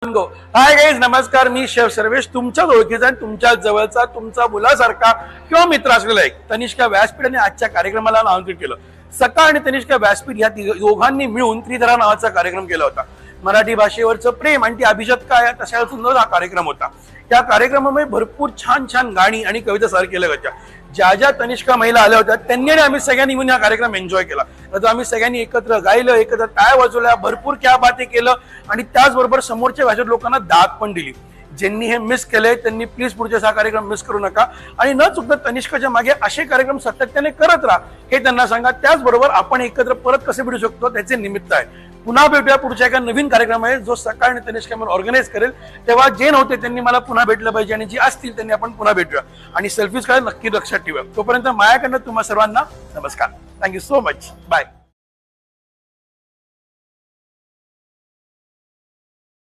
Hi guys, नमस्कार. मी chef Sarvesh, तुमच्याच ओळखीचा आणि तुमच्या जवळचा, तुमचा मुलासारखा किंवा मित्र असलेला एक तनिष्का व्यासपीठ आजच्या कार्यक्रमाला आमंत्रित केलं. सका आणि तनिष्का व्यासपीठ या दोघांनी मिळून त्रिधरा नावाचा कार्यक्रम केला होता. मराठी भाषेवरचं प्रेम आणि ती अभिजात काय तशा सुंदर हा कार्यक्रम होता. त्या कार्यक्रमामध्ये भरपूर छान छान गाणी आणि कविता सादर केल्या होत्या. ज्या ज्या तनिष्का महिला आल्या होत्या त्यांनी आणि आम्ही सगळ्यांनी मिळून हा कार्यक्रम एन्जॉय केला. तर आम्ही सगळ्यांनी एकत्र गायलं, एकत्र टाळ्या वाजवल्या, भरपूर क्या बाते केलं आणि त्याचबरोबर समोरच्या भाषेत लोकांना दाद पण दिली. ज्यांनी हे मिस केलंय त्यांनी प्लीज पुढचा हा कार्यक्रम मिस करू नका आणि न चुकता तनिष्काच्या मागे असे कार्यक्रम सातत्याने करत राहा हे त्यांना सांगा. त्याचबरोबर आपण एकत्र परत कसे भेटू शकतो त्याचे निमित्त आहे. पुन्हा भेटूया पुढच्या एका नवीन कार्यक्रम आहे जो सकाळ आणि तनिष्का मला ऑर्गनाईज करेल. तेव्हा जे नव्हते त्यांनी मला पुन्हा भेटलं पाहिजे आणि जे असतील त्यांनी आपण पुन्हा भेटूया आणि सेल्फीज काय नक्की लक्षात ठेवूया. तोपर्यंत माझ्याकडनं तुम्हा सर्वांना नमस्कार. Thank you so much. बाय.